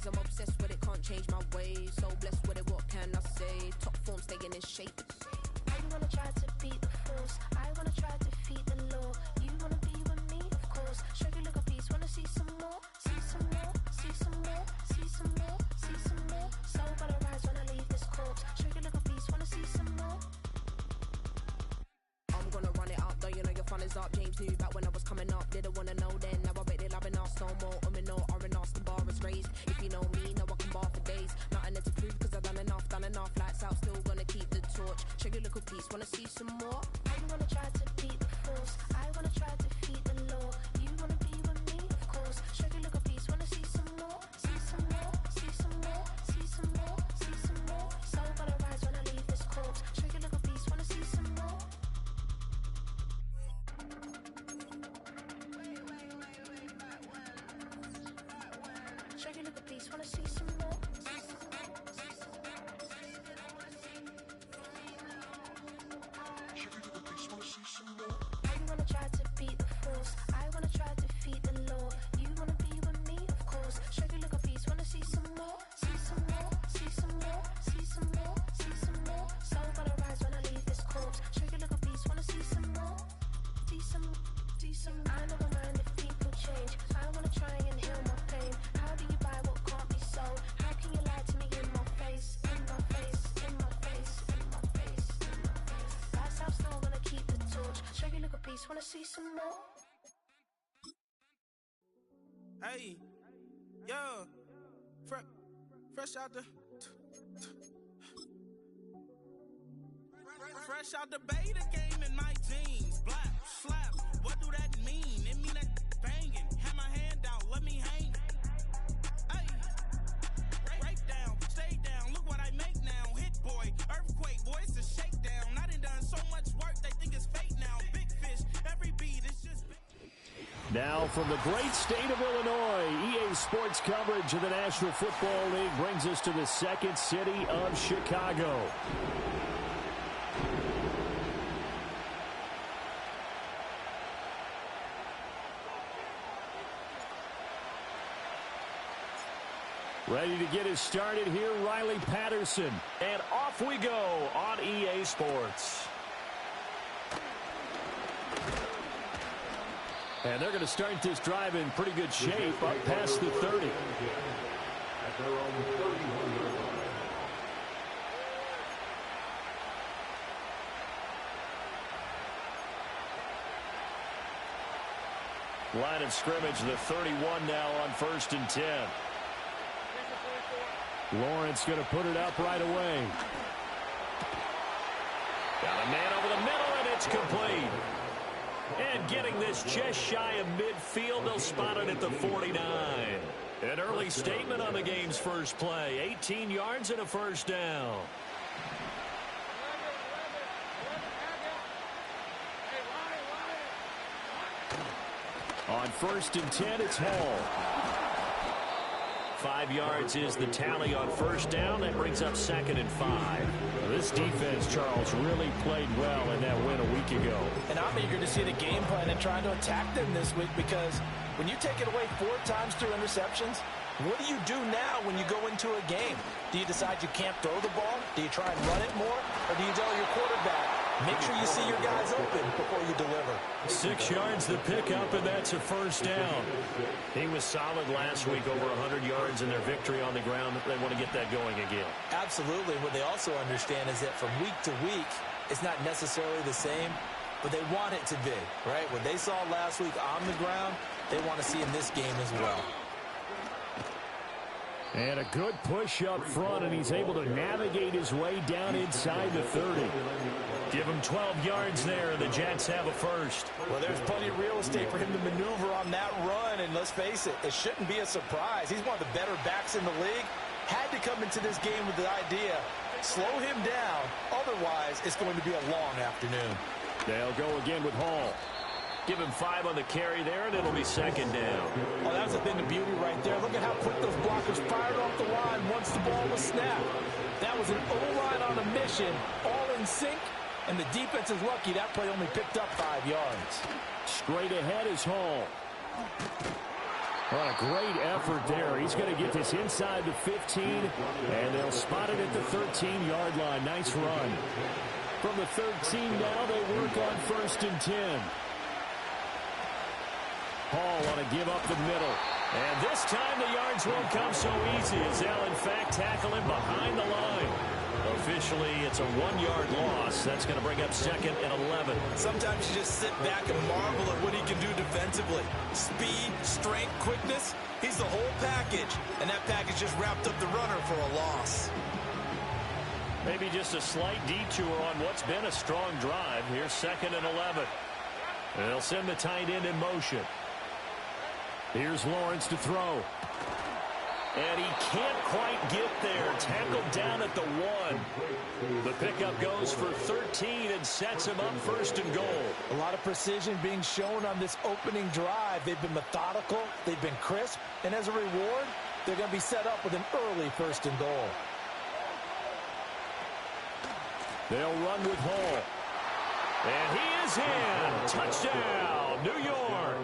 ways, I'm obsessed with it, can't change my ways. So blessed with it, what can I say? Top form, staying in shape. You wanna try to beat the force, I wanna try to defeat the law. You wanna be with me, of course. Show you look a piece, wanna see some more, see some more, see some more, see some more, see some more. So gonna rise when I leave this corpse. Show you look a piece, wanna see some more. I'm gonna run it up, though you know your fun is up. James knew back when I was coming up, didn't wanna know then. Now I bet they loving us no more. No R&R, the bar is raised. If you know me, now I can bar for days. Nothing there to prove, cause I've done enough. Lights out, still gonna keep the torch. Show you look a piece, wanna see some more? You wanna try to beat the force, I wanna try to defeat the law. You wanna be with me, of course. Show you look a piece, wanna see some more, see some more, see some more, see some more, see some more. So gonna rise when I leave this corpse. Show you look a piece, wanna see some more. Show you look a piece, wanna see some more. You wanna try to beat the force, I wanna try to defeat the law. You wanna be with me, of course. Show you look a piece, wanna see some more, see some more, see some more, see some more, see some more. So gonna rise when I leave this corpse. Show you look a piece, wanna see some more, see some, see some. I never mind if people change. I wanna try and heal my pain. How do you buy what can't be sold? How can you lie to me in my face, in my face, in my face, in my face, in my face? That's how still gonna keep the torch. Show you look a piece, wanna see some more. Hey, yo, fresh out the beta game in my jeans. Black, slap, what do that mean? It mean that banging. Have my hand out, let me hang. Hey, break down, stay down, look what I make now. Hit boy, earthquake, boy, it's a shakedown. I done so much work, they think it's fake now. Big fish, every beat is just big. Now from the great state of Illinois, EA Sports coverage of the National Football League brings us to the second city of Chicago. Ready to get us started here, Riley Patterson. And off we go on EA Sports. And they're going to start this drive in pretty good shape up past the 30. At their own 31-yard line. Line of scrimmage, the 31 now on 1st and 10. Lawrence going to put it up right away. Got a man over the middle, and it's complete. And getting this just shy of midfield, they'll spot it at the 49. An early statement on the game's first play. 18 yards and a first down. On 1st and 10, it's Hall. 5 yards is the tally on first down. That brings up 2nd and 5. This defense, Charles, really played well in that win a week ago. And I'm eager to see the game plan and trying to attack them this week, because when you take it away 4 times through interceptions, what do you do now when you go into a game? Do you decide you can't throw the ball? Do you try and run it more? Or do you tell your quarterback, make sure you see your guys open before you deliver? 6 yards the pickup, and that's a first down. He was solid last week, over 100 yards in their victory on the ground. They want to get that going again. Absolutely. What they also understand is that from week to week, it's not necessarily the same, but they want it to be, right? What they saw last week on the ground, they want to see in this game as well. And a good push up front, and he's able to navigate his way down inside the 30. Give him 12 yards there, and the Jets have a first. Well, there's plenty of real estate for him to maneuver on that run, and let's face it, it shouldn't be a surprise. He's one of the better backs in the league. Had to come into this game with the idea, slow him down, otherwise it's going to be a long afternoon. They'll go again with Hall. Give him 5 on the carry there, and it'll be 2nd down. Oh, that's a thing of beauty right there. Look at how quick those blockers fired off the line once the ball was snapped. That was an O-line on a mission, all in sync, and the defense is lucky that play only picked up 5 yards. Straight ahead is Hall. What a great effort there. He's going to get this inside the 15, and they'll spot it at the 13-yard line. Nice run. From the 13 now, they work on 1st and 10. Hall want to give up the middle. And this time the yards won't come so easy as they'll, in fact, tackle him behind the line. Officially, it's a 1-yard loss. That's going to bring up 2nd and 11. Sometimes you just sit back and marvel at what he can do defensively. Speed, strength, quickness. He's the whole package. And that package just wrapped up the runner for a loss. Maybe just a slight detour on what's been a strong drive. Here's 2nd and 11. And they'll send the tight end in motion. Here's Lawrence to throw. And he can't quite get there. Tackled down at the 1. The pickup goes for 13 and sets him up 1st and goal. A lot of precision being shown on this opening drive. They've been methodical. They've been crisp. And as a reward, they're going to be set up with an early 1st and goal. They'll run with Hall. And he is in. Touchdown, New York.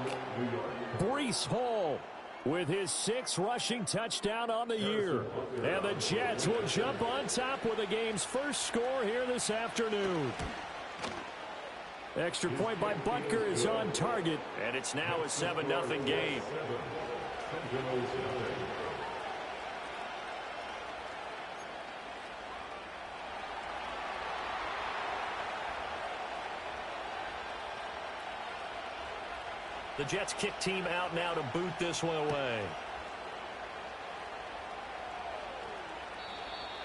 Breece Hall with his 6th rushing touchdown on the year. And the Jets will jump on top with the game's first score here this afternoon. Extra point by Butker is on target. And it's now a 7-0 game. The Jets kick team out now to boot this one away.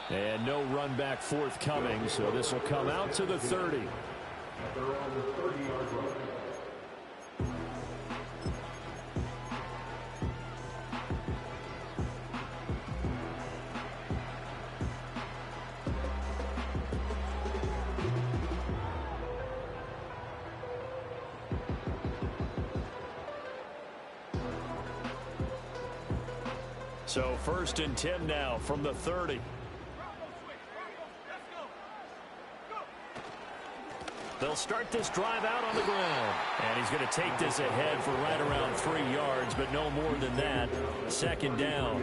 And no run back forthcoming, so this will come out to the 30. They're on the 30-yard line. So 1st and 10 now from the 30. They'll start this drive out on the ground. And he's going to take this ahead for right around 3 yards, but no more than that. 2nd down.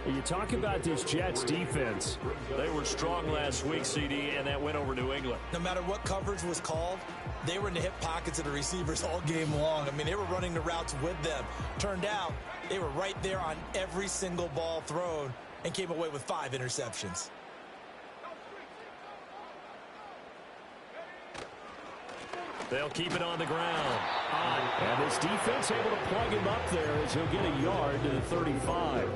You talk about this Jets defense. They were strong last week, CD, and that went over New England. No matter what coverage was called, they were in the hip pockets of the receivers all game long. I mean, they were running the routes with them. Turned out, they were right there on every single ball thrown and came away with 5 interceptions. They'll keep it on the ground. And this defense able to plug him up there as he'll get a yard to the 35.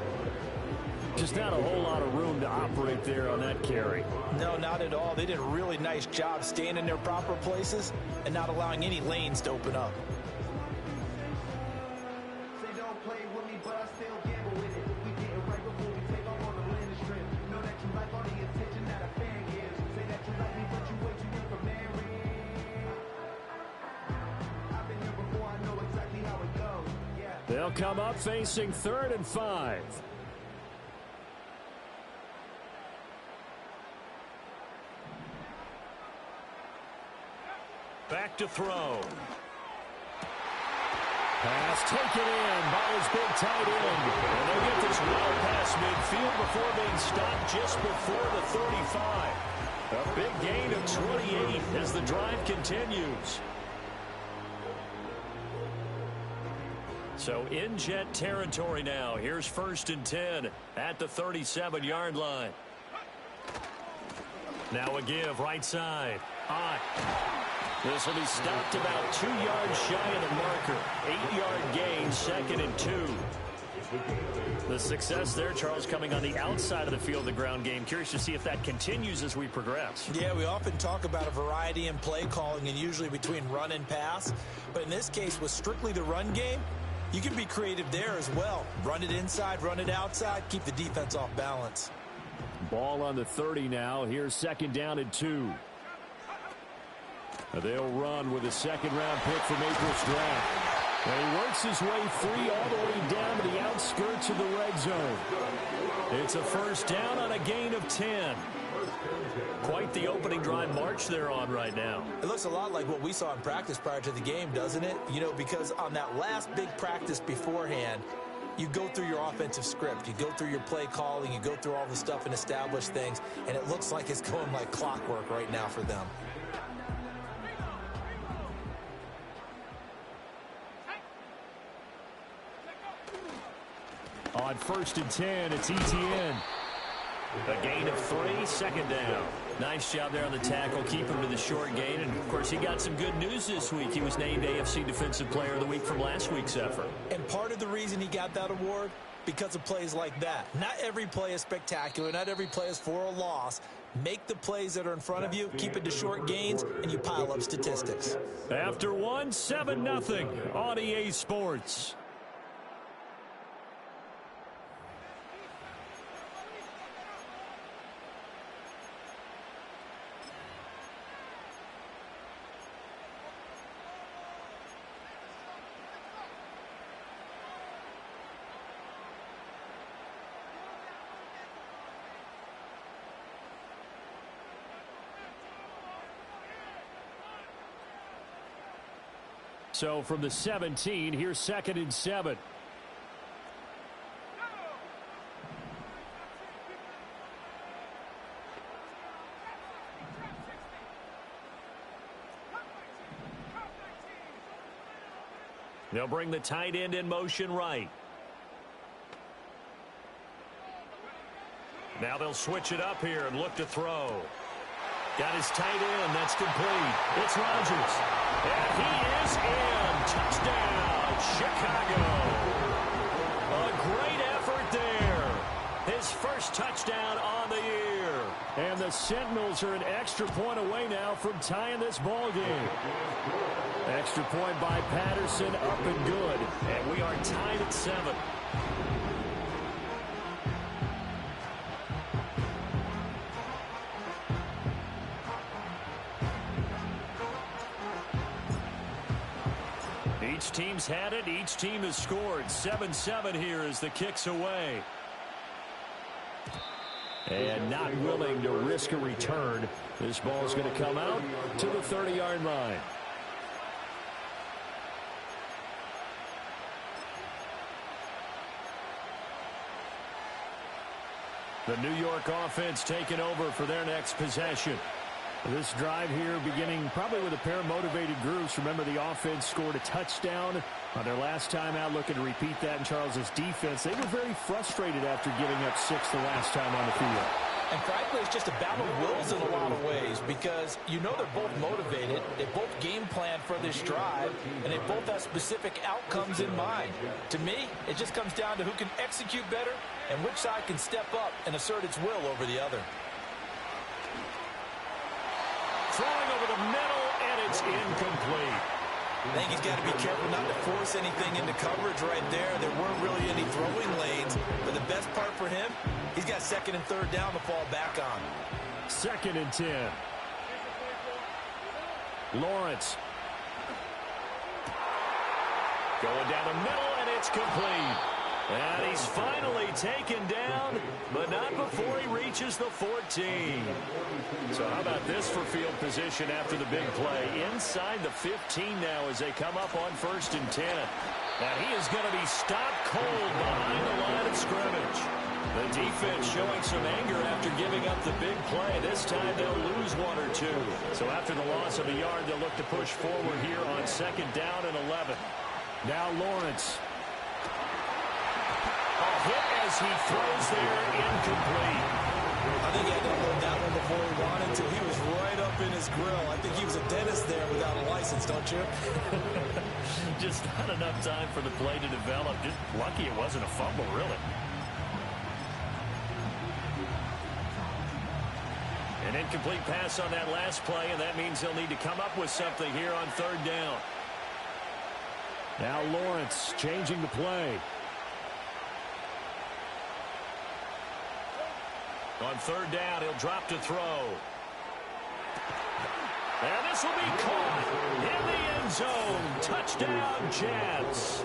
Just not a whole lot of room to operate there on that carry. No, not at all. They did a really nice job staying in their proper places and not allowing any lanes to open up. They'll come up facing 3rd and 5. Back to throw. Pass taken in by his big tight end. And they'll get this well past midfield before being stopped just before the 35. A big gain of 28 as the drive continues. So in Jet territory now. Here's 1st and 10 at the 37-yard line. Now a give right side. This will be stopped about 2 yards shy of the marker. 8-yard gain, 2nd and 2. The success there, Charles, coming on the outside of the field, the ground game. Curious to see if that continues as we progress. Yeah, we often talk about a variety in play calling and usually between run and pass. But in this case, with strictly the run game, you can be creative there as well. Run it inside, run it outside, keep the defense off balance. Ball on the 30 now. Here's 2nd down and 2. They'll run with a 2nd-round pick from April's draft. And he works his way free all the way down to the outskirts of the red zone. It's a 1st down on a gain of 10. Quite the opening drive march they're on right now. It looks a lot like what we saw in practice prior to the game, doesn't it? You know, because on that last big practice beforehand, you go through your offensive script. You go through your play calling. You go through all the stuff and establish things. And it looks like it's going like clockwork right now for them. On 1st and 10, it's Etienne. A gain of 3, second down. Nice job there on the tackle. Keep him to the short gain. And, of course, he got some good news this week. He was named AFC Defensive Player of the Week from last week's effort. And part of the reason he got that award, because of plays like that. Not every play is spectacular. Not every play is for a loss. Make the plays that are in front of you, keep it to short gains, and you pile up statistics. After 1, 7-0 on EA Sports. So from the 17, here's 2nd and 7. They'll bring the tight end in motion right. Now they'll switch it up here and look to throw. Got his tight end. That's complete. It's Rodgers. And he is in. Touchdown, Chicago. A great effort there. His first touchdown on the year. And the Sentinels are an extra point away now from tying this ball game. Extra point by Patterson, up and good. And we are tied at 7. Each team's had it. Each team has scored. 7-7 here as the kick's away. And not willing to risk a return. This ball's going to come out to the 30-yard line. The New York offense taking over for their next possession. This drive here beginning probably with a pair of motivated groups. Remember, the offense scored a touchdown on their last time out, looking to repeat that in Charles's defense. They were very frustrated after giving up 6 the last time on the field. And frankly, it's just a battle of wills in a lot of ways because you know they're both motivated. They both game plan for this drive, and they both have specific outcomes in mind. To me, it just comes down to who can execute better and which side can step up and assert its will over the other. Throwing over the middle, and it's incomplete. I think he's got to be careful not to force anything into coverage right there. There weren't really any throwing lanes, but the best part for him, he's got 2nd and 3rd down to fall back on. 2nd and 10. Lawrence. Going down the middle, and it's complete. And he's finally taken down, but not before he reaches the 14. So how about this for field position after the big play? Inside the 15 now as they come up on 1st and 10. And he is going to be stopped cold behind the line of scrimmage. The defense showing some anger after giving up the big play. This time they'll lose 1 or 2. So after the loss of a yard, they'll look to push forward here on 2nd down and 11. Now Lawrence. Hit as he throws there, incomplete. I think he had to hold that one before he wanted to. He was right up in his grill. I think he was a dentist there without a license, don't you? Just not enough time for the play to develop. Just lucky it wasn't a fumble, really. An incomplete pass on that last play, and that means they'll need to come up with something here on 3rd down. Now Lawrence changing the play. On 3rd down, he'll drop to throw. And this will be caught in the end zone. Touchdown, Jets.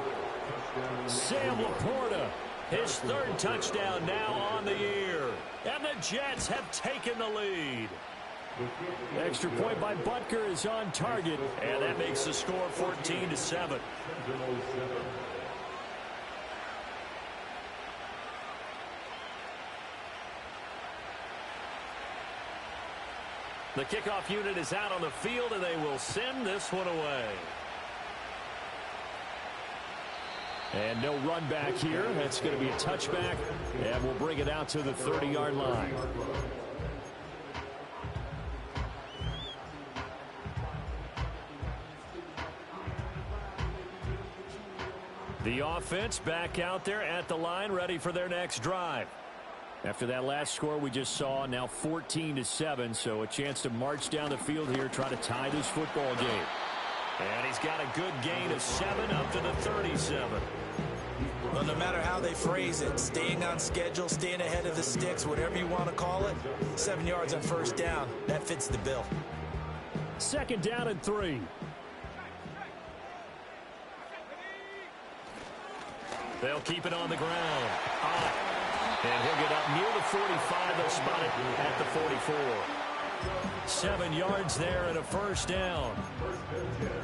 Sam Laporta, his 3rd touchdown now on the year. And the Jets have taken the lead. Extra point by Butker is on target, and that makes the score 14-7. The kickoff unit is out on the field, and they will send this one away. And no run back here. That's going to be a touchback, and we'll bring it out to the 30-yard line. The offense back out there at the line, ready for their next drive. After that last score we just saw, now 14-7, so a chance to march down the field here, try to tie this football game. And he's got a good gain of 7 up to the 37. Well, no matter how they phrase it, staying on schedule, staying ahead of the sticks, whatever you want to call it, 7 yards on first down, that fits the bill. 2nd down and 3. They'll keep it on the ground. And he'll get up near the 45. They'll spot it at the 44. 7 yards there and a first down.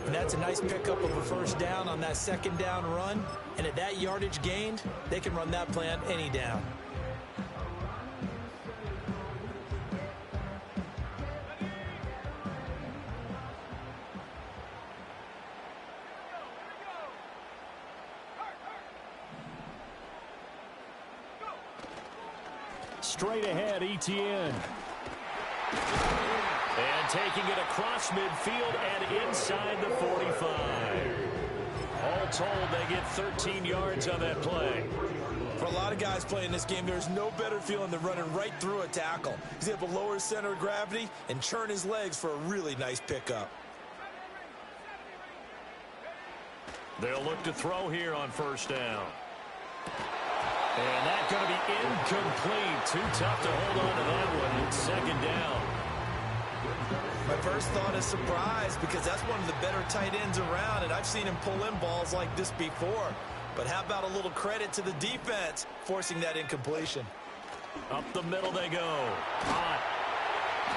And that's a nice pickup of a first down on that 2nd down run. And at that yardage gained, they can run that play on any down. Straight ahead, Etienne. And taking it across midfield and inside the 45. All told, they get 13 yards on that play. For a lot of guys playing this game, there's no better feeling than running right through a tackle. He's able to lower his center of gravity and churn his legs for a really nice pickup. They'll look to throw here on first down. And that's going to be incomplete. Too tough to hold on to that one. It's 2nd down. My first thought is surprise, because that's one of the better tight ends around, and I've seen him pull in balls like this before. But how about a little credit to the defense forcing that incompletion? Up the middle they go. Hot.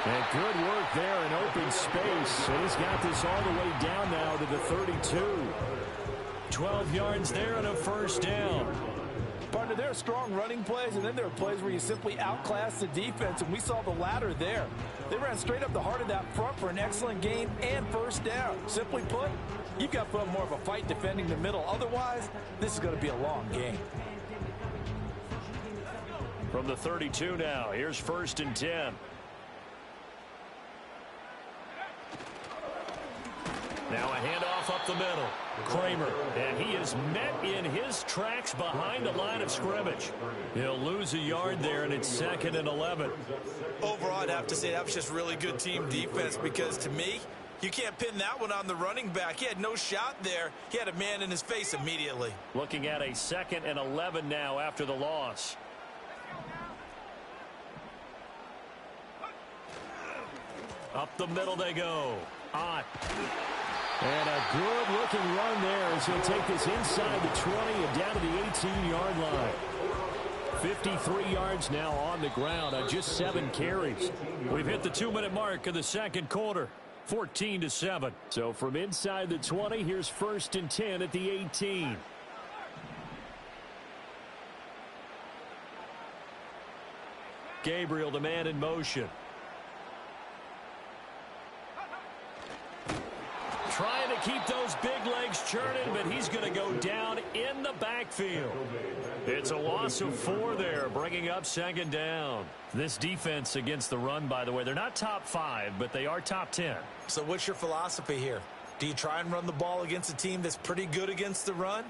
And good work there in open space. And he's got this all the way down now to the 32. 12 yards there and a first down. Partner, there are strong running plays, and then there are plays where you simply outclass the defense, and we saw the latter there. They ran straight up the heart of that front for an excellent gain and first down. Simply put, you've got to put up more of a fight defending the middle. Otherwise, this is going to be a long game. From the 32 now, here's 1st and 10. Now a handoff up the middle. Kramer, and he is met in his tracks behind the line of scrimmage. He'll lose a yard there, and it's 2nd and 11. Overall, I'd have to say that was just really good team defense, because to me, you can't pin that one on the running back. He had no shot there. He had a man in his face immediately. Looking at a 2nd and 11 now after the loss. Up the middle they go. Ott. And a good-looking run there as he'll take this inside the 20 and down to the 18-yard line. 53 yards now on the ground on just 7 carries. We've hit the 2-minute mark of the 2nd quarter. 14-7. So from inside the 20, here's 1st and 10 at the 18. Gabriel, the man in motion. Trying to keep those big legs churning, but he's going to go down in the backfield. It's a loss of 4 there, bringing up 2nd down. This defense against the run, by the way, they're not top 5, but they are top 10. So what's your philosophy here? Do you try and run the ball against a team that's pretty good against the run?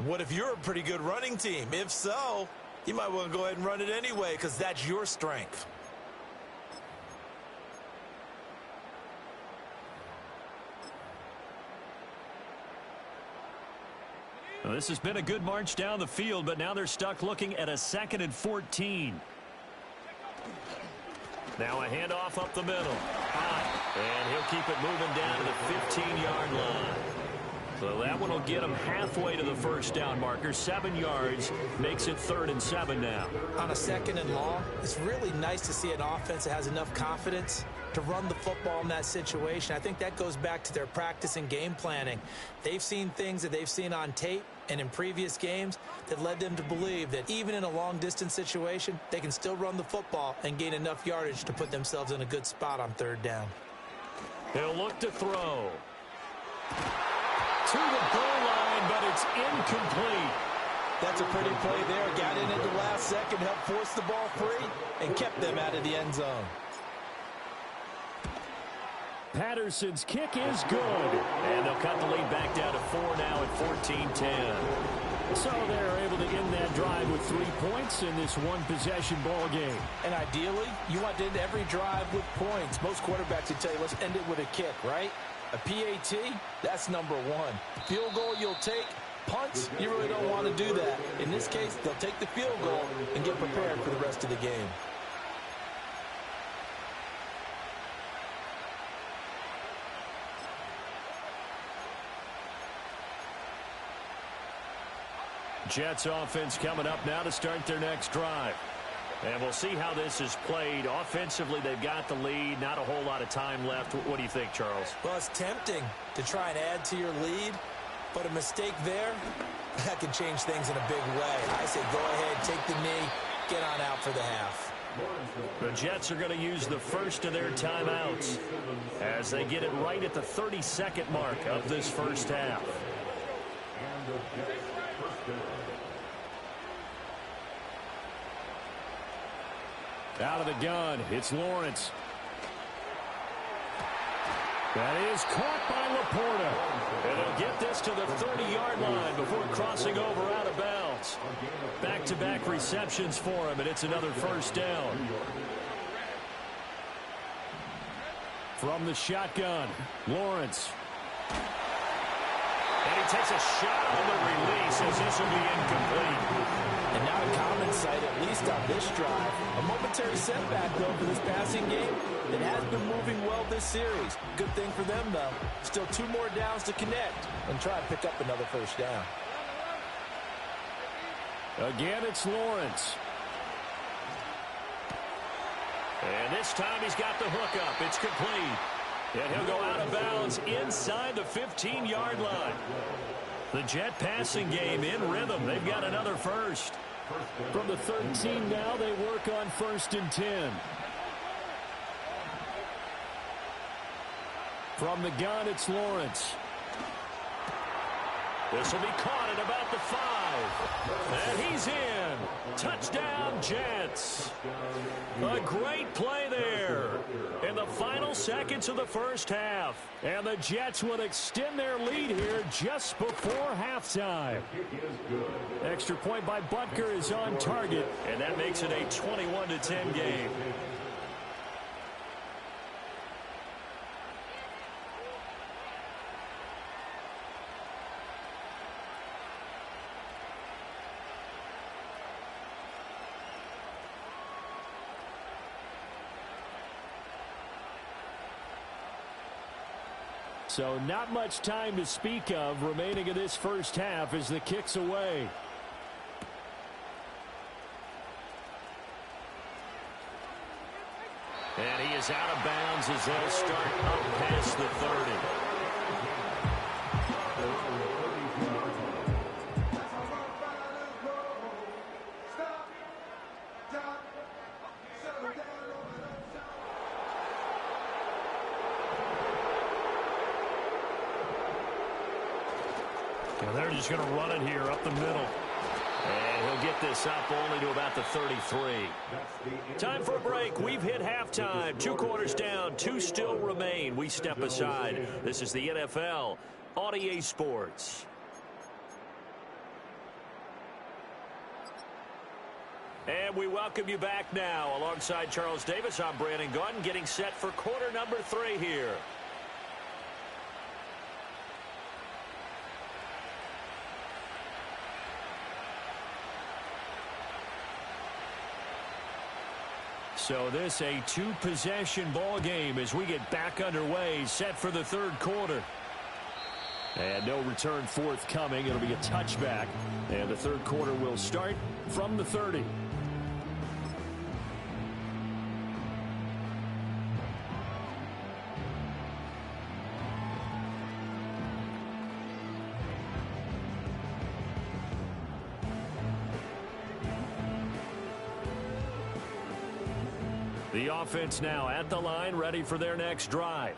What if you're a pretty good running team? If so, you might want to go ahead and run it anyway, because that's your strength. Well, this has been a good march down the field, but now they're stuck looking at a 2nd and 14. Now a handoff up the middle. And he'll keep it moving down to the 15-yard line. So that one will get him halfway to the first down marker. 7 yards makes it 3rd and 7 now. On a 2nd and long, it's really nice to see an offense that has enough confidence to run the football in that situation. I think that goes back to their practice and game planning. They've seen things that they've seen on tape and in previous games that led them to believe that even in a long-distance situation, they can still run the football and gain enough yardage to put themselves in a good spot on third down. He'll look to throw. To the goal line, but it's incomplete. That's a pretty play there. Got in at the last second, helped force the ball free, and kept them out of the end zone. Patterson's kick is good. And they'll cut the lead back down to 4 now at 14-10. So they're able to end that drive with 3 points in this one-possession ball game. And ideally, you want to end every drive with points. Most quarterbacks would tell you, let's end it with a kick, right? A PAT, that's number one. Field goal you'll take. Punts, you really don't want to do that. In this case, they'll take the field goal and get prepared for the rest of the game. Jets offense coming up now to start their next drive. And we'll see how this is played. Offensively, they've got the lead. Not a whole lot of time left. What do you think, Charles? Well, it's tempting to try and add to your lead, but a mistake there, that can change things in a big way. I say go ahead, take the knee, get on out for the half. The Jets are going to use the first of their timeouts as they get it right at the 32nd mark of this first half. Out of the gun, it's Lawrence. That is caught by Laporta. And they'll get this to the 30-yard line before crossing over out of bounds. Back-to-back receptions for him, and it's another first down. From the shotgun, Lawrence. And he takes a shot on the release as this will be incomplete. And not a common sight, at least on this drive. A momentary setback, though, for this passing game that has been moving well this series. Good thing for them, though. Still 2 more downs to connect and try and pick up another first down. Again, it's Lawrence. And this time he's got the hook up. It's complete. And he'll go out of bounds inside the 15-yard line. The Jet passing game in rhythm. They've got another first. From the 13 now, they work on 1st and 10. From the gun, it's Lawrence. This will be caught at about the 5. And he's in. Touchdown, Jets. A great play there in the final seconds of the first half. And the Jets will extend their lead here just before halftime. Extra point by Butker is on target, and that makes it a 21-10 game. So not much time to speak of remaining in this first half as the kick's away. And he is out of bounds as they'll start up past the 30. They're just going to run it here up the middle. And he'll get this up only to about the 33. Time for a break. We've hit halftime. 2 quarters down. 2 still remain. We step aside. This is the NFL on EA Sports. And we welcome you back now. Alongside Charles Davis, I'm Brandon Gunn, getting set for quarter number 3 here. So this a 2-possession ball game as we get back underway, set for the 3rd quarter. And no return forthcoming. It'll be a touchback. And the 3rd quarter will start from the 30. The offense now at the line, ready for their next drive.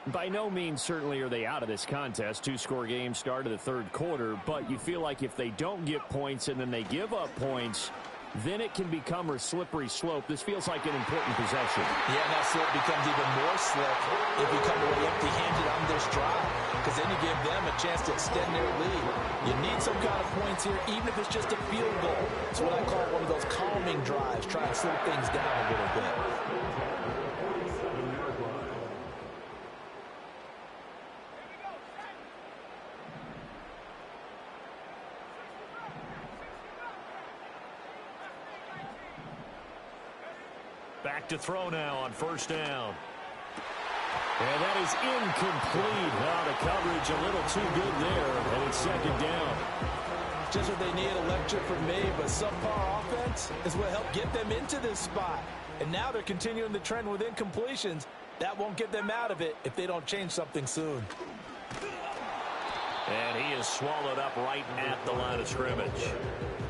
By no means certainly are they out of this contest. Two-score game start of the third quarter, but you feel like if they don't get points and then they give up points, then it can become a slippery slope. This feels like an important possession. Yeah, and that slope becomes even more slick if you come away empty-handed on this drive, because then you give them a chance to extend their lead. You need some kind of points here, even if it's just a field goal. It's what I call one of those calming drives, try and slow things down a little bit. Back to throw now on first down. And that is incomplete. Now the coverage a little too good there, and it's second down. Just what they need, a lecture from me, but subpar offense is what helped get them into this spot. And now they're continuing the trend with incompletions. That won't get them out of it if they don't change something soon. And he is swallowed up right at the line of scrimmage.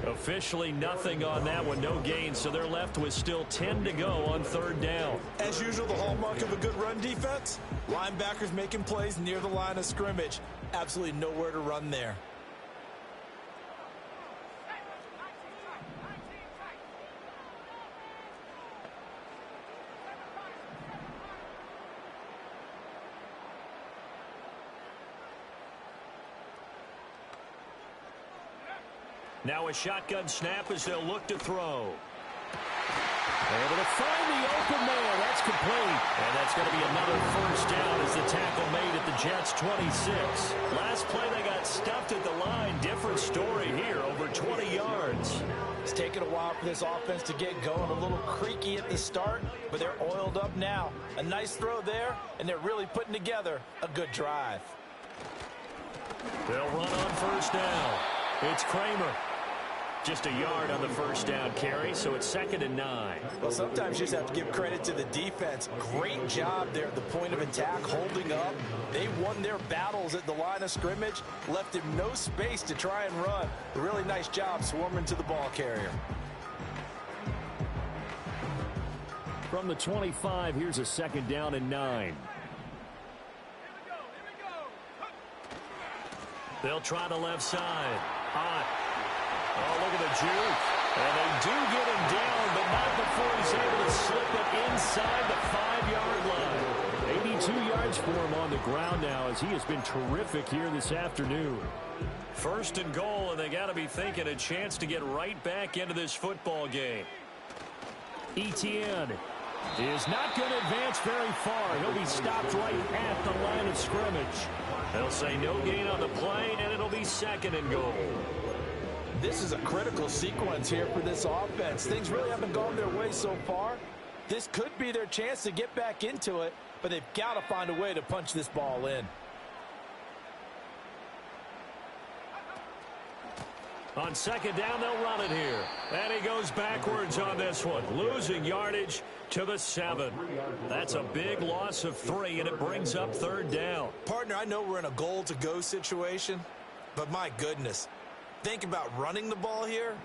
Officially nothing on that one, no gain, so they're left with still 10 to go on third down. As usual, the hallmark of a good run defense, linebackers making plays near the line of scrimmage. Absolutely nowhere to run there. Now a shotgun snap as they'll look to throw. Able to find the open man. That's complete. And that's going to be another first down as the tackle made at the Jets' 26. Last play they got stuffed at the line. Different story here, over 20 yards. It's taken a while for this offense to get going. A little creaky at the start, but they're oiled up now. A nice throw there, and they're really putting together a good drive. They'll run on first down. It's Kramer. Just a yard on the first down carry, so it's 2nd and 9. Well, sometimes you just have to give credit to the defense. Great job there at the point of attack, holding up. They won their battles at the line of scrimmage, left him no space to try and run. A really nice job swarming to the ball carrier. From the 25, here's a 2nd down and 9. They'll try the left side. Hot. Oh, look at the juke. And they do get him down, but not before he's able to slip it inside the 5-yard line. 82 yards for him on the ground now as he has been terrific here this afternoon. 1st and goal, and they got to be thinking a chance to get right back into this football game. Etienne is not going to advance very far. He'll be stopped right at the line of scrimmage. They'll say no gain on the play, and it'll be 2nd and goal. This is a critical sequence here for this offense. Things really haven't gone their way so far. This could be their chance to get back into it, but they've got to find a way to punch this ball in. On 2nd down, they'll run it here. And he goes backwards on this one, losing yardage to the 7. That's a big loss of 3, and it brings up 3rd down. Partner, I know we're in a goal-to-go situation, but my goodness, think about running the ball here.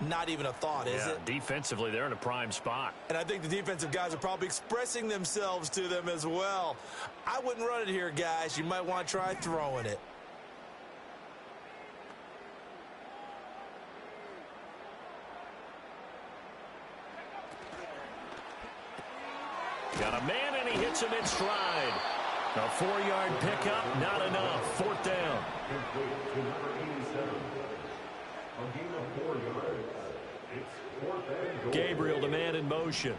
Not even a thought, is it? Defensively, they're in a prime spot. And I think the defensive guys are probably expressing themselves to them as well. I wouldn't run it here, guys. You might want to try throwing it. Got a man, and he hits him in stride. A 4-yard pickup, not enough. 4th down. Gabriel, the man in motion.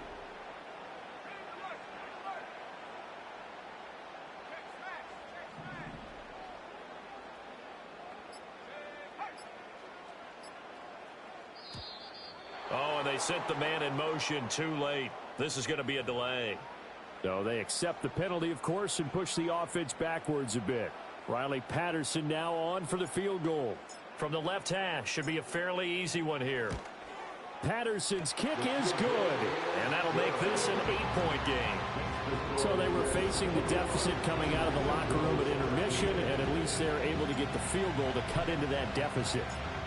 Oh, and they sent the man in motion too late. This is going to be a delay. So they accept the penalty, of course, and push the offense backwards a bit. Riley Patterson now on for the field goal. From the left hash, should be a fairly easy one here. Patterson's kick is good. And that'll make this an 8-point game. So they were facing the deficit coming out of the locker room at intermission, and at least they're able to get the field goal to cut into that deficit.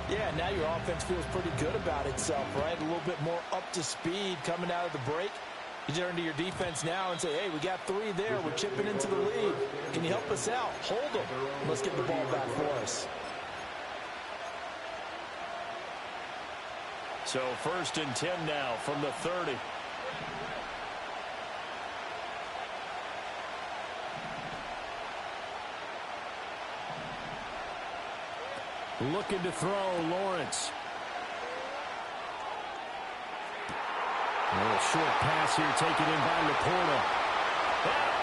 Yeah, now your offense feels pretty good about itself, right? A little bit more up to speed coming out of the break. You turn to your defense now and say, hey, we got 3 there. We're chipping into the lead. Can you help us out? Hold them. Let's get the ball back for us. So 1st and 10 now from the 30. Looking to throw, Lawrence. A little short pass here taken in by Laporta. And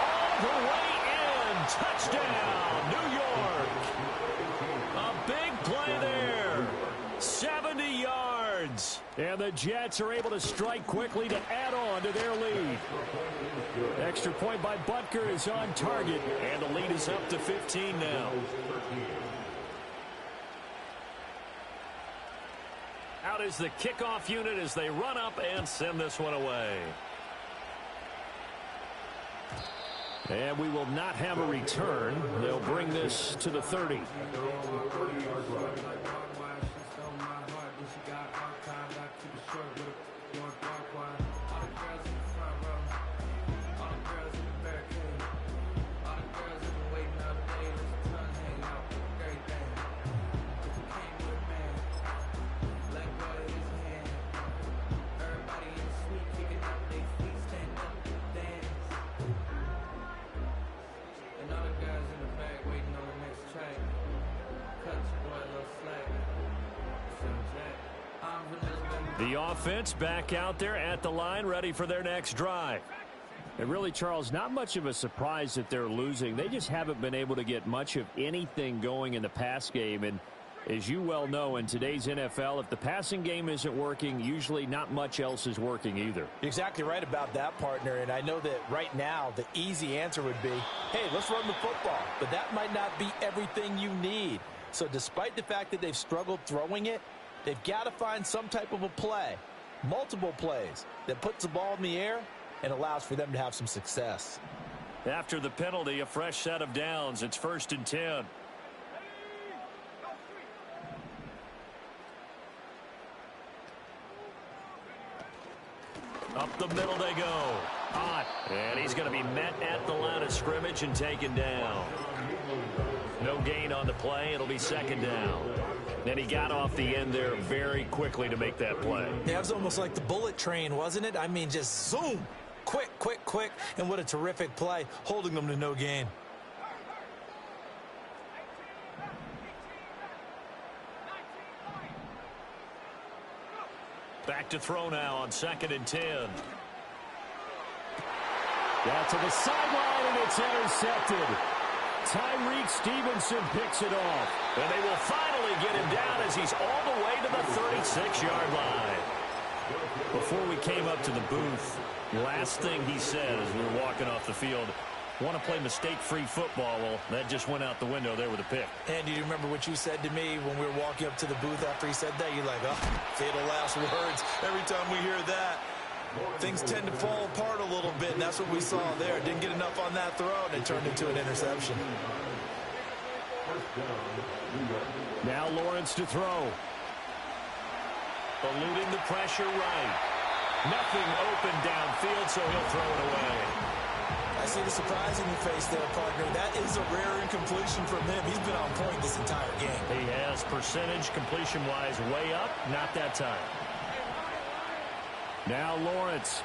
all the way in. Touchdown, New York. A big play there. 70 yards. And the Jets are able to strike quickly to add on to their lead. Extra point by Butker is on target. And the lead is up to 15 now. Out is the kickoff unit as they run up and send this one away. And we will not have a return. They'll bring this to the 30. The offense back out there at the line, ready for their next drive. And really, Charles, not much of a surprise that they're losing. They just haven't been able to get much of anything going in the pass game. And as you well know, in today's NFL, if the passing game isn't working, usually not much else is working either. You're exactly right about that, partner. And I know that right now the easy answer would be, hey, let's run the football. But that might not be everything you need. So despite the fact that they've struggled throwing it, they've got to find some type of a play, multiple plays, that puts the ball in the air and allows for them to have some success. After the penalty, a fresh set of downs. It's 1st and 10. Up the middle they go. Hot. And he's going to be met at the line of scrimmage and taken down. No gain on the play. It'll be 2nd down. And he got off the end there very quickly to make that play. Yeah, it was almost like the bullet train, wasn't it? I mean, just zoom. Quick, quick, quick. And what a terrific play, holding them to no gain. Back to throw now on 2nd and 10. Down to the sideline, and it's intercepted. Tyreek Stevenson picks it off. And they will finally get him down as he's all the way to the 36-yard line. Before we came up to the booth, last thing he said as we were walking off the field, want to play mistake-free football. Well, that just went out the window there with a pick. And do you remember what you said to me when we were walking up to the booth after he said that? You're like, oh, fatal last words. Every time we hear that, things tend to fall apart a little bit, and that's what we saw there. Didn't get enough on that throw, and it turned into an interception. Now Lawrence to throw. Eluding the pressure right. Nothing open downfield, so he'll throw it away. I see the surprise in your face there, partner. That is a rare incompletion from him. He's been on point this entire game. He has percentage completion-wise way up, not that time. Now Lawrence.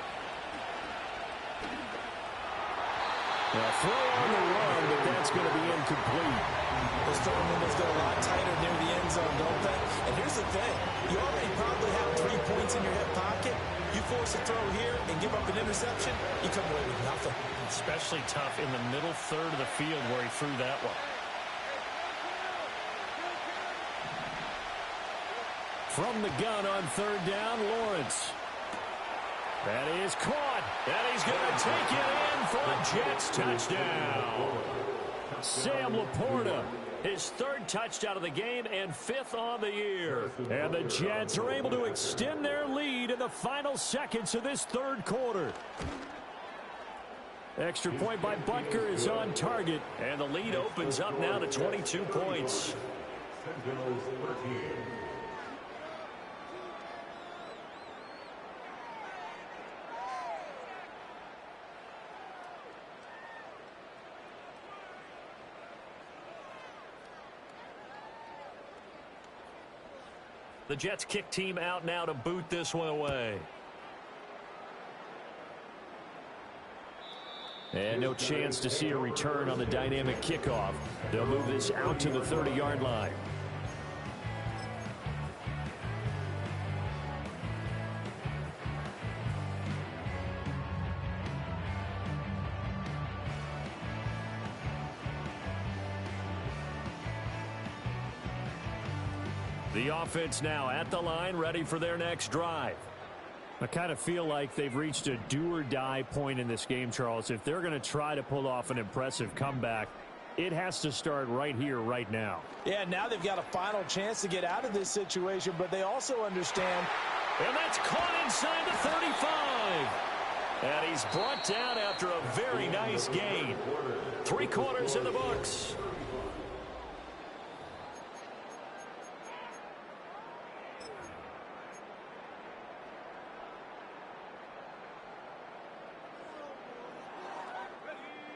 Now throw on the run, but that's going to be incomplete. Those throwing windows go a lot tighter near the end zone, don't they? And here's the thing. You already probably have 3 points in your hip pocket. You force a throw here and give up an interception, you come away with nothing. Especially tough in the middle third of the field where he threw that one. From the gun on 3rd down, Lawrence. That is caught. And he's going to take it in for a Jets touchdown. Sam Laporta. His 3rd touchdown of the game and 5th on the year. And the Jets are able to extend their lead in the final seconds of this 3rd quarter. Extra point by Butker is on target. And the lead opens up now to 22 points. The Jets kick team out now to boot this one away. And no chance to see a return on the dynamic kickoff. They'll move this out to the 30-yard line. The offense now at the line, ready for their next drive. I kind of feel like they've reached a do-or-die point in this game, Charles. If they're going to try to pull off an impressive comeback, it has to start right here, right now. Yeah, now they've got a final chance to get out of this situation, but they also understand. And that's caught inside the 35. And he's brought down after a very nice gain. 3 quarters in the books.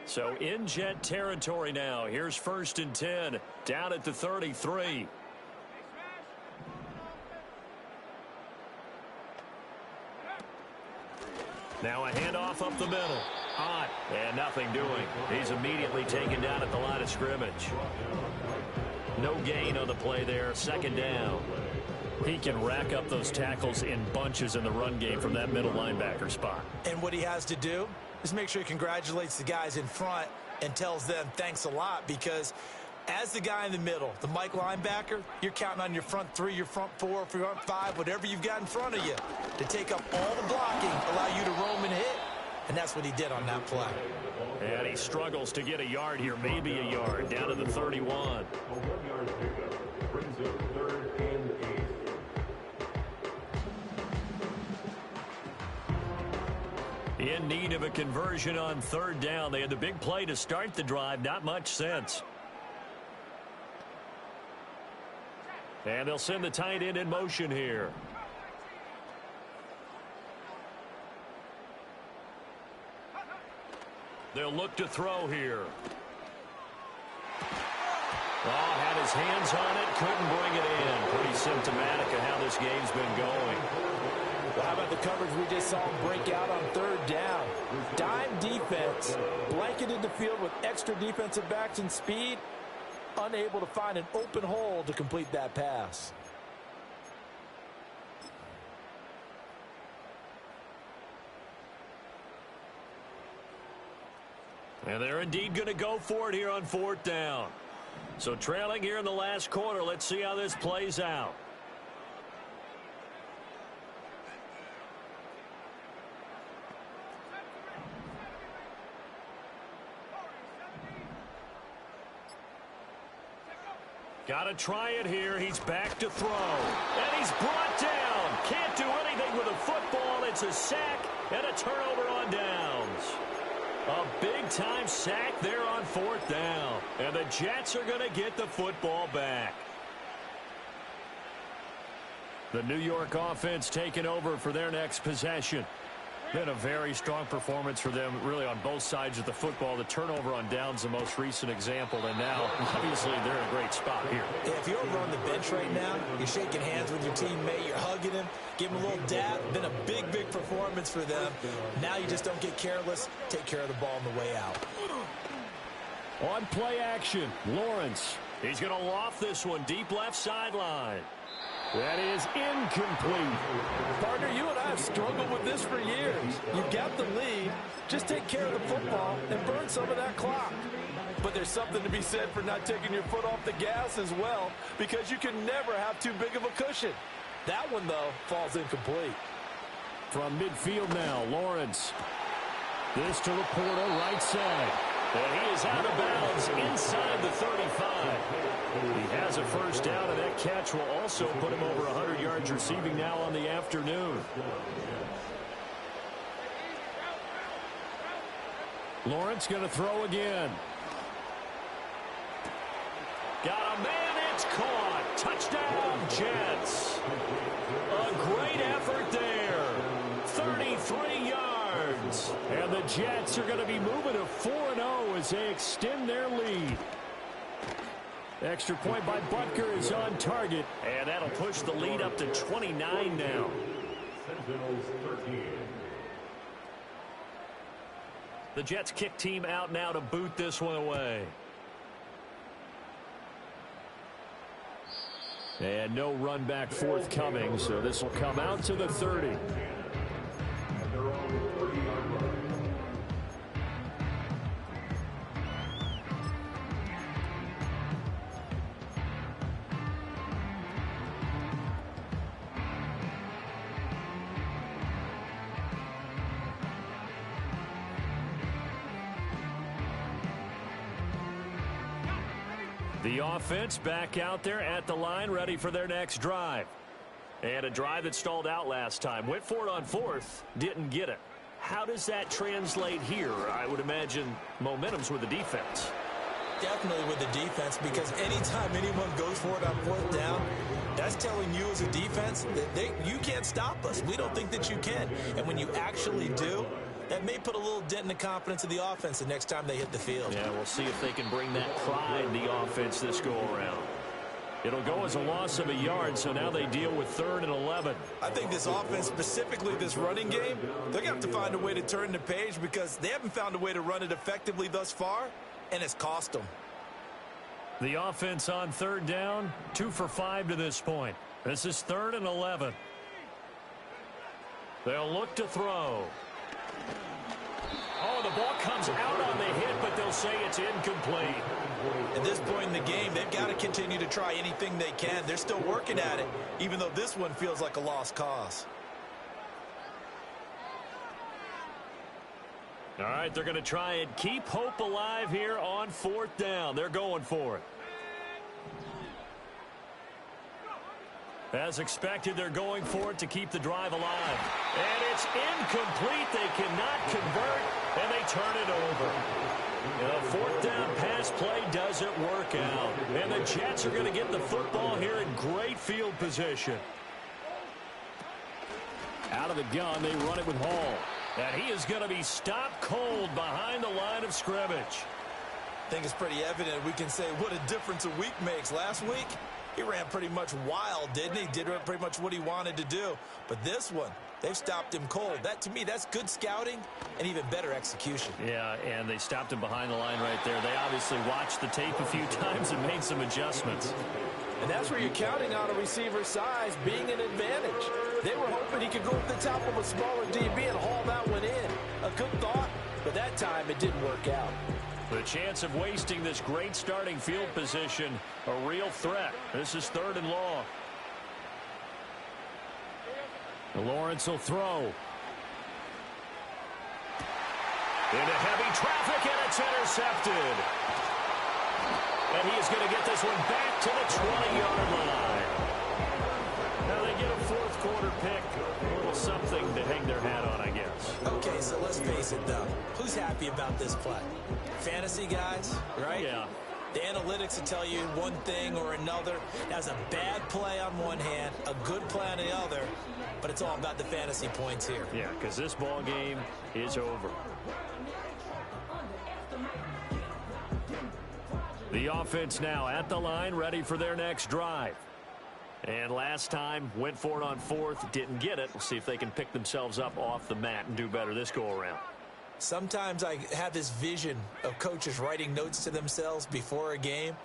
So in Jet territory now. Here's 1st and 10. Down at the 33. Now a handoff up the middle. On. And nothing doing. He's immediately taken down at the line of scrimmage. No gain on the play there. 2nd down. He can rack up those tackles in bunches in the run game from that middle linebacker spot. And what he has to do is make sure he congratulates the guys in front and tells them thanks a lot, because as the guy in the middle, the Mike linebacker, you're counting on your front 3, your front 4, your front 5, whatever you've got in front of you to take up all the blocking, allow you to roam and hit. And that's what he did on that play. And he struggles to get a yard here, maybe a yard, down to the 31. In need of a conversion on 3rd down. They had the big play to start the drive. Not much sense. And they'll send the tight end in motion here. They'll look to throw here. Oh, had his hands on it, couldn't bring it in. Pretty symptomatic of how this game's been going. Well, how about the coverage we just saw him break out on 3rd down? Dime defense, blanketed the field with extra defensive backs and speed, unable to find an open hole to complete that pass. And they're indeed going to go for it here on 4th down. So trailing here in the last quarter, let's see how this plays out. Got to try it here. He's back to throw. And he's brought down. Can't do anything with a football. It's a sack and a turnover on downs. A big-time sack there on 4th down. And the Jets are going to get the football back. The New York offense taking over for their next possession. Been a very strong performance for them, really, on both sides of the football. The turnover on downs, the most recent example, and now, obviously, they're in a great spot here. Yeah, if you're over on the bench right now, you're shaking hands with your teammate, you're hugging him, give him a little dab. Been a big, big performance for them. Now you just don't get careless. Take care of the ball on the way out. On play action, Lawrence. He's going to loft this one deep left sideline. That is incomplete. Partner, you and I have struggled with this for years. You've got the lead. Just take care of the football and burn some of that clock. But there's something to be said for not taking your foot off the gas as well, because you can never have too big of a cushion. That one, though, falls incomplete. From midfield now, Lawrence. This to Laporta, right side. And he is out of bounds inside the 35. He has a first down, and that catch will also put him over 100 yards receiving now on the afternoon. Lawrence going to throw again. Got a man, it's caught. Touchdown, Jets. A great effort there. 33 yards. And the Jets are going to be moving to 4-0 as they extend their lead. Extra point by Butker is on target, and that'll push the lead up to 29 now. Sentinels 13. The Jets kick team out now to boot this one away. And no run back forthcoming, so this will come out to the 30. And they're on the 30-yard line. The offense back out there at the line, ready for their next drive. And a drive that stalled out last time. Went for it on fourth, didn't get it. How does that translate here? I would imagine momentum's with the defense. Definitely with the defense, because anytime anyone goes for it on fourth down, that's telling you as a defense that you can't stop us. We don't think that you can. And when you actually do, that may put a little dent in the confidence of the offense the next time they hit the field. Yeah, we'll see if they can bring that pride in the offense this go-around. It'll go as a loss of a yard, so now they deal with 3rd and 11. I think this offense, specifically this running game, they're going to have to find a way to turn the page because they haven't found a way to run it effectively thus far, and it's cost them. The offense on 3rd down, 2 for 5 to this point. This is 3rd and 11. They'll look to throw. Oh, the ball comes out on the hit, but they'll say it's incomplete. At this point in the game, they've got to continue to try anything they can. They're still working at it, even though this one feels like a lost cause. All right, they're going to try and keep hope alive here on 4th down. They're going for it. As expected, they're going for it to keep the drive alive. And it's incomplete. They cannot convert, and they turn it over. The 4th down pass play doesn't work out. And the Jets are going to get the football here in great field position. Out of the gun, they run it with Hall. And he is going to be stopped cold behind the line of scrimmage. I think it's pretty evident we can say what a difference a week makes. Last week, he ran pretty much wild, didn't he? Did pretty much what he wanted to do. But this one, they've stopped him cold. That, to me, that's good scouting and even better execution. Yeah, and they stopped him behind the line right there. They obviously watched the tape a few times and made some adjustments. And that's where you're counting on a receiver's size being an advantage. They were hoping he could go up the top of a smaller DB and haul that one in. A good thought, but that time it didn't work out. The chance of wasting this great starting field position, a real threat. This is 3rd and long. Lawrence will throw. Into heavy traffic, and it's intercepted. And he is going to get this one back to the 20-yard line. Now they get a 4th quarter pick. A little something to hang their hat on, I guess. Okay, so let's face it, though. Who's happy about this play? Fantasy guys, right? Yeah. The analytics will tell you one thing or another. That's a bad play on one hand, a good play on the other, but it's all about the fantasy points here. Yeah, because this ball game is over. The offense now at the line, ready for their next drive. And last time, went for it on 4th, didn't get it. We'll see if they can pick themselves up off the mat and do better this go-around. Sometimes I have this vision of coaches writing notes to themselves before a game,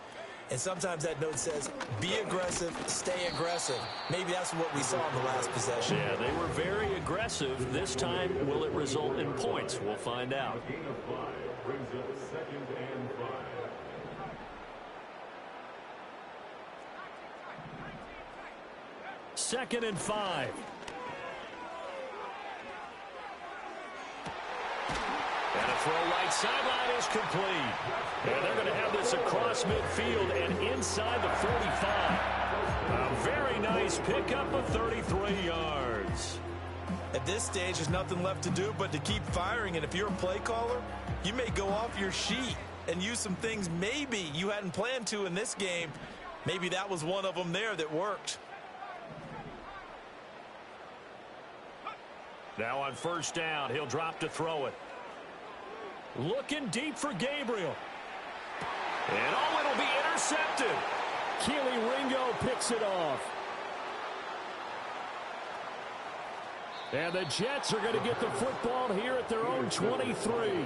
and sometimes that note says, be aggressive, stay aggressive. Maybe that's what we saw in the last possession. Yeah, they were very aggressive. This time, will it result in points? We'll find out. A gain of 5 brings up 2nd and 5. Second and 5. And a throw right sideline is complete. And they're going to have this across midfield and inside the 45. A very nice pickup of 33 yards. At this stage, there's nothing left to do but to keep firing. And if you're a play caller, you may go off your sheet and use some things maybe you hadn't planned to in this game. Maybe that was one of them there that worked. Now on 1st down, he'll drop to throw it. Looking deep for Gabriel. And it'll be intercepted. intercepted. Keely Ringo picks it off. And the Jets are going to get the football here at their own 23.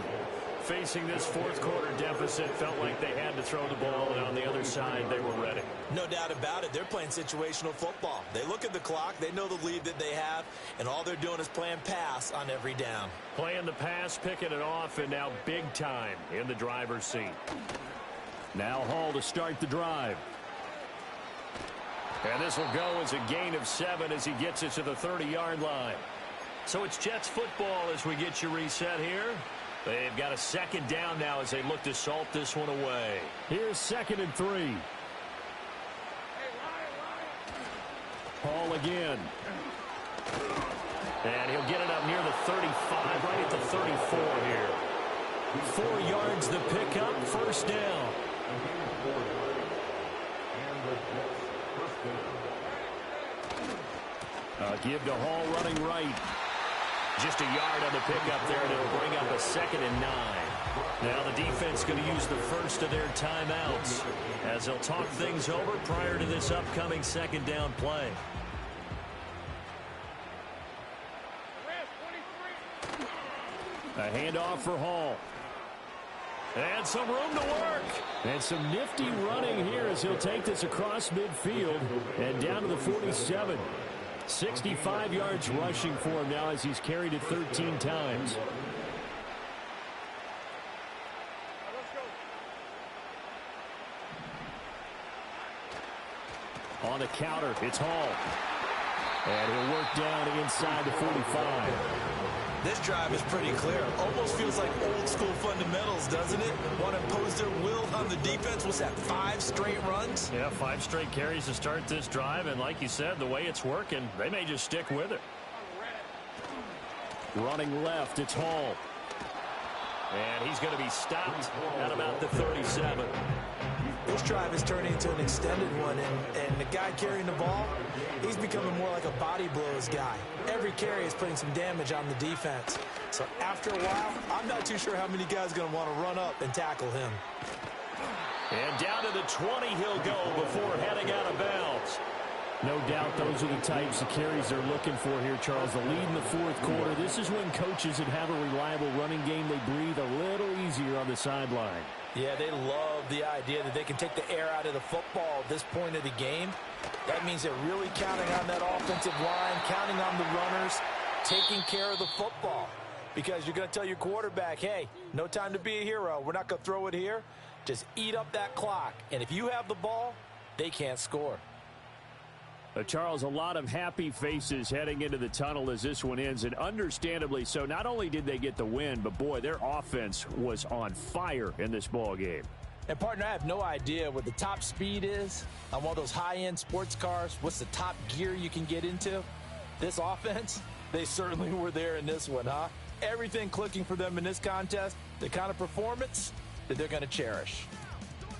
Facing this fourth quarter deficit, felt like they had to throw the ball, and on the other side, they were ready. No doubt about it. They're playing situational football. They look at the clock, they know the lead that they have, and all they're doing is playing pass on every down. Playing the pass, picking it off, and now big time in the driver's seat. Now Hall to start the drive. And this will go as a gain of 7 as he gets it to the 30-yard line. So it's Jets football as we get you reset here. They've got a second down now as they look to salt this one away. Here's 2nd and 3. Hall again. And he'll get it up near the 35, right at the 34 here. 4 yards the pickup, first down. Give to Hall running right. Just a yard on the pickup there, and it'll bring up a 2nd and 9. Now the defense going to use the first of their timeouts as they'll talk things over prior to this upcoming second down play. A handoff for Hall. And some room to work. And some nifty running here as he'll take this across midfield and down to the 47. 65 yards rushing for him now as he's carried it 13 times. On the counter, it's Hall. And he'll work down inside the 45. This drive is pretty clear. Almost feels like old school fundamentals, doesn't it? Want to impose their will on the defense. What's that, 5 straight runs? Yeah, 5 straight carries to start this drive. And like you said, the way it's working, they may just stick with it. Running left, it's Hall. And he's going to be stopped at about the 37. This drive is turning into an extended one, and the guy carrying the ball, he's becoming more like a body blows guy. Every carry is putting some damage on the defense. So after a while, I'm not too sure how many guys are going to want to run up and tackle him. And down to the 20 he'll go before heading out of bounds. No doubt those are the types of carries they're looking for here, Charles. The lead in the fourth quarter. This is when coaches that have a reliable running game, they breathe a little easier on the sideline. Yeah, they love the idea that they can take the air out of the football at this point of the game. That means they're really counting on that offensive line, counting on the runners, taking care of the football. Because you're going to tell your quarterback, hey, no time to be a hero. We're not going to throw it here. Just eat up that clock. And if you have the ball, they can't score. Charles, a lot of happy faces heading into the tunnel as this one ends, and understandably so. Not only did they get the win, but, boy, their offense was on fire in this ball game. And, partner, I have no idea what the top speed is on one of those high-end sports cars. What's the top gear you can get into? This offense, they certainly were there in this one, huh? Everything clicking for them in this contest, the kind of performance that they're going to cherish.